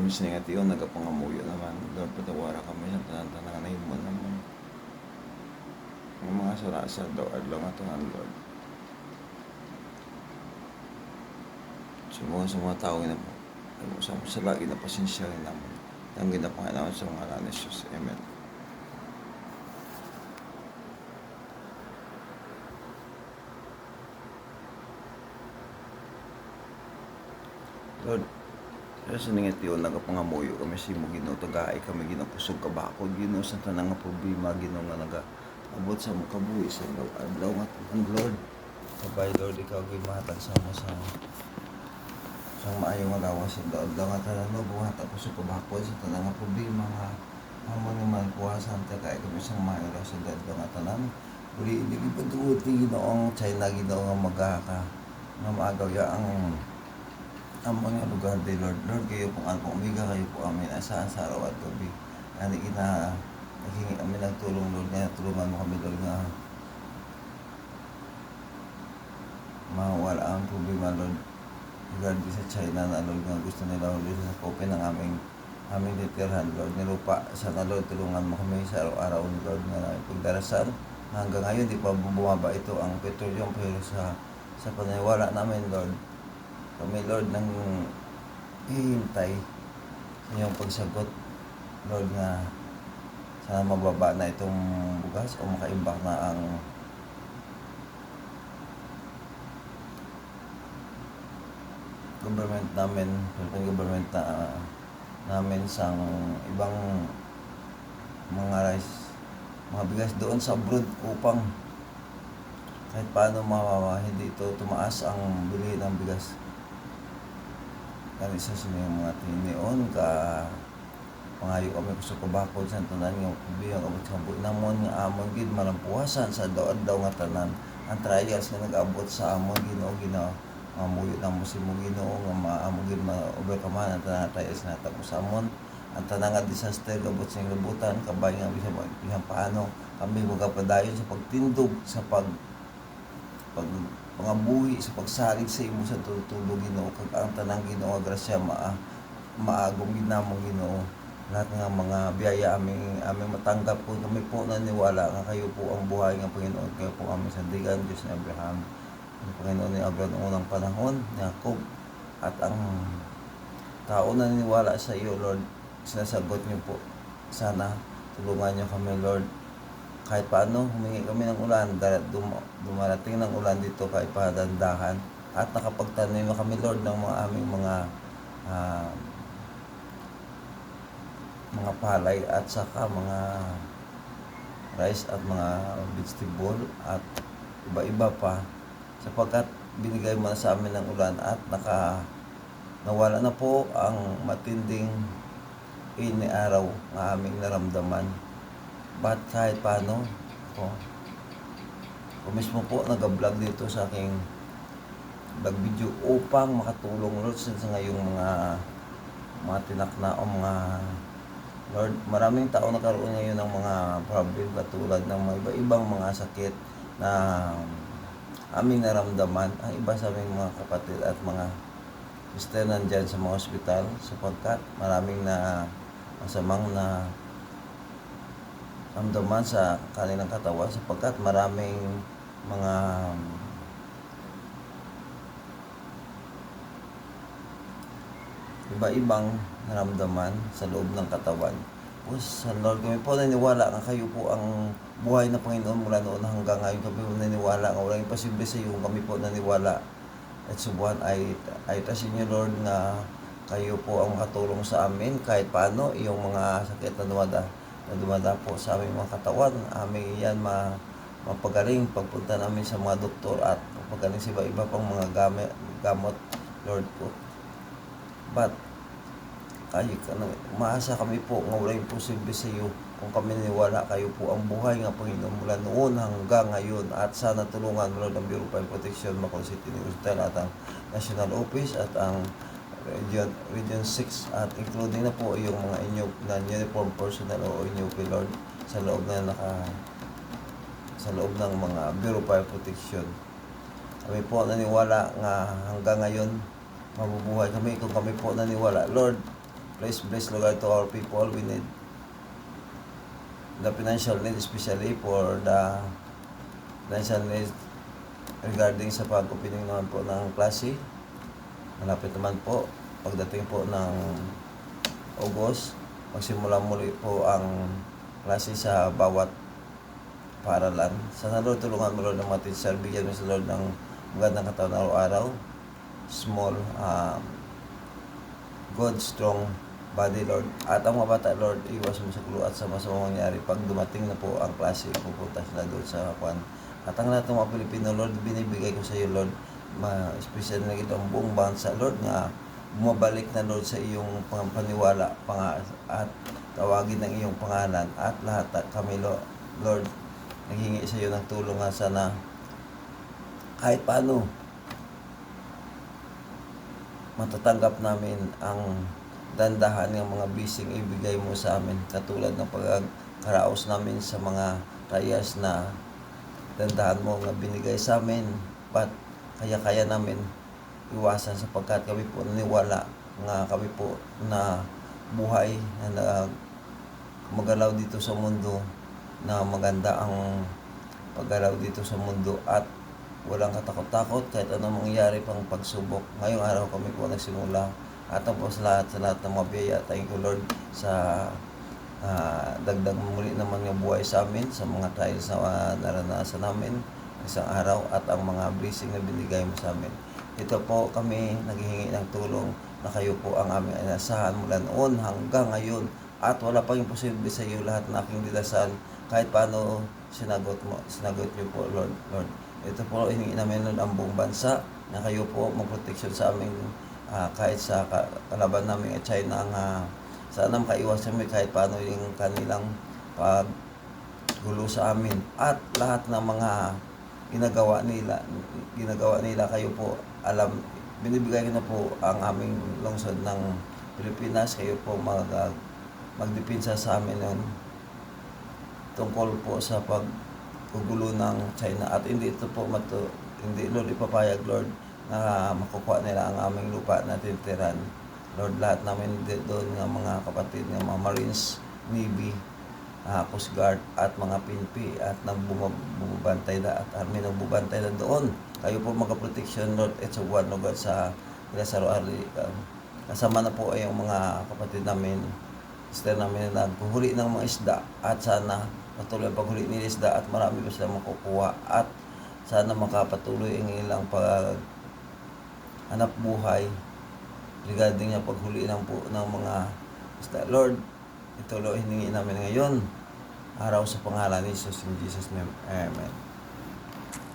kami siningati yun, nagapangamuyo naman. Lord, patawara kami sa tanang-tanang mo naman. Ang mga sarasa daw, adlaw nga tangan, Lord. Sa mga tao na po, sa lagi na pasensya rin naman. Ang ginapangalaman sa mga ngalan ni Jesus. Amen. Lord, sa ningit yun, nagapangamuyo kami si mo Ginoo, tagaay kami Ginoo, kusog kabakod Ginoo, sa tanang nga problema Ginoo nga abot sa mukabuhi sa adlaw nga tanang, Lord. Kabay, Lord, ikaw gimatag sa mo sa maayo nga lawas sa adlaw nga tanang, no, buhatag kusog kabakod sa tanang nga problema nga amo ni man kuwasan tagaay kami sa maayo lawas sa adlaw nga tanang. Uli, hindi gipadungod ni Ginoo ang China Ginoo nga magaka nga maagaw ya ang mga lugar day, Lord. Lord, kayo pong alpang umiga, kayo po amin asaan sa araw at gabi. Ani naghingi kami ng tulong, Lord, nga tulungan mo kami, Lord, nga mawala ang problema, Lord. Regarding sa China na, Lord, nga gusto nila, Lord, sa open ng aming litirhan, Lord, nilupa. Sana, Lord, tulungan mo kami sa araw-araw, Lord, nga namin pagdarasan. Hanggang ngayon, di pa bumaba ito ang petroleum, pero sa paniniwala namin, Lord, kami, Lord, nang hihintay sa iyong pagsagot, Lord, nga sana mababa na itong bugas o makaimbak na ang government namin, Philippine government namin sa ibang mga rice, mga bigas doon sa abroad upang kahit paano hindi ito tumaas ang bili ng bigas. Kan isa sa mga tinion ka pangayo kami sa kabakod sa tanan nga biyang abot sa buhi namon nga amon gid malampuasan sa adlaw nga tanan ang trials nga nag-abot sa amon Ginoo mamuyo na mo si mo Ginoo nga maamo gid ma-overcome ang tanan trials na tapos sa amon ang tanan nga disaster gabot sa libutan kabay nga bisan paano kami magapadayon sa pagtindog sa pangabuhi sa pagsalig sa imo sa tutulog Ginoo kag ang tanang Ginoo grasya maagom gid namong Ginoo lahat nga mga biyaya aming matanggap kung kami po naniwala nga kayo po ang buhay nga Panginoon, kayo po aming sandigan, Diyos ni Abraham, ang Panginoon ni Abraham noong unang panahon ni Jacob, at ang tao na naniwala sa iyo, Lord, sinasagot niyo po. Sana tulungan niyo kami, Lord, kahit paano humingi kami ng ulan, dumarating ng ulan dito kahit padandahan, at nakapagtanim na kami, Lord, ng mga aming mga palay at saka mga rice at mga vegetable at iba-iba pa sapagkat binigay mo na sa amin ng ulan at nawala na po ang matinding araw na aming naramdaman. But kahit paano ako mismo po nag-vlog dito sa aking vlog video upang makatulong, Lord, sa ngayong mga tinakna o mga Lord, maraming tao nakaroon ngayon ng mga problem katulad ng mga iba-ibang mga sakit na aming naramdaman. Ang iba sa aming mga kapatid at mga sister nandyan sa mga ospital sapagkat maraming na masamang na ramdaman sa kanilang katawan sapagkat maraming mga iba-ibang naramdaman sa loob ng katawan. Sa Lord, kami po naniwala nga kayo po ang buhay na Panginoon mula noon hanggang ngayon. Kami po naniwala nga walang imposible sa iyo. Kami po naniwala at subuhan ay tasin niyo, Lord, na kayo po ang makatulong sa amin kahit paano yung mga sakit na dumadapo sa aming mga katawan. Aming yan mapagaling pagpunta namin sa mga doktor at mapagaling sa iba-iba pang mga gamot, Lord po. But maasa kami po nga wala imposible sa iyo kung kami naniwala kayo po ang buhay nga Panginoon mula noon hanggang ngayon, at sana tulungan mo, Lord, ang Bureau of Protection, Macau City Hospital at ang National Office at ang Region 6 at including na po yung mga uniform personnel o inyong Lord sa loob ng mga Bureau of Protection. Kami po naniwala nga hanggang ngayon mabubuhay kami kung kami po naniwala, Lord, Please bless, Lord, to our people. We need the financial need, especially for the financial need regarding sa pag-opening naman po ng klase. Malapit naman po. Pagdating po ng August, magsimula muli po ang klase sa bawat paaralan. Sana Lord, tulungan mo Lord ng mga teacher. Bigyan mo sa Lord ng magandang katawan araw-araw. Small, good, strong body, Lord. At ang mga bata, Lord, iwas mo sa gulo at sa masamang mangyari. Pag dumating na po ang klase, pupunta sila doon sa kwan. At ang lahat ng mga Pilipino, Lord, binibigay ko sa iyo, Lord, especially na ito ang buong bansa, Lord, nga bumabalik na, Lord, sa iyong paniwala at tawagin ng iyong pangalan at lahat kami, Lord, naghingi sa iyo ng tulong nga sana kahit paano matatanggap namin ang dandahan ng mga bising ibigay mo sa amin, katulad ng pagkaraos namin sa mga trials na dandahan mo nga binigay sa amin, but kaya namin iwasan sapagkat kami po naniwala nga kami po na buhay na magalaw dito sa mundo, na maganda ang paggalaw dito sa mundo at walang katakot-takot kahit anong mangyayari pang pagsubok. Ngayong araw kami po nagsimula at po sa lahat ng mga biyaya. Thank you, Lord, sa dagdag muli naman yung buhay sa amin, sa mga trials na naranasan namin isang araw at ang mga blessing na binigay mo sa amin. Ito po kami naghihingi ng tulong na kayo po ang aming inasahan mula noon hanggang ngayon at wala pang imposible sa iyo. Lahat na aking dinasal kahit paano sinagot niyo po, Lord. Ito po hiningi namin nun ang buong bansa na kayo po magproteksyon sa aming kahit sa kalaban namin at China nga sana makaiwas kami kahit paano yung kanilang paggulo sa amin at lahat ng mga ginagawa nila kayo po alam, binibigay ko na po ang aming lungsod ng Pilipinas. Kayo po magdepensa sa amin nun tungkol po sa paggugulo ng China at hindi ito po hindi Lord ipapayag, Lord, na makukuha nila ang aming lupa na titiran. Lord, lahat namin doon ng mga kapatid ng mga Marines, Navy, Coast Guard at mga PNP at bumabantay na at army nagbubantay na doon. Kayo po magka-protection, Lord, at sa buwan, Lord, sa Pilasaro-Ari. Kasama na po ay yung mga kapatid namin, sister namin na naghuhuli ng mga isda at sana patuloy ang paghuli ng isda at marami pa sila makukuha at sana makapatuloy ang ilang hanap buhay regarding yung paghuli ng mga isda. Lord, ito Lord, hiningi namin ngayon araw sa pangalan ni Jesus, in Jesus' name, Amen.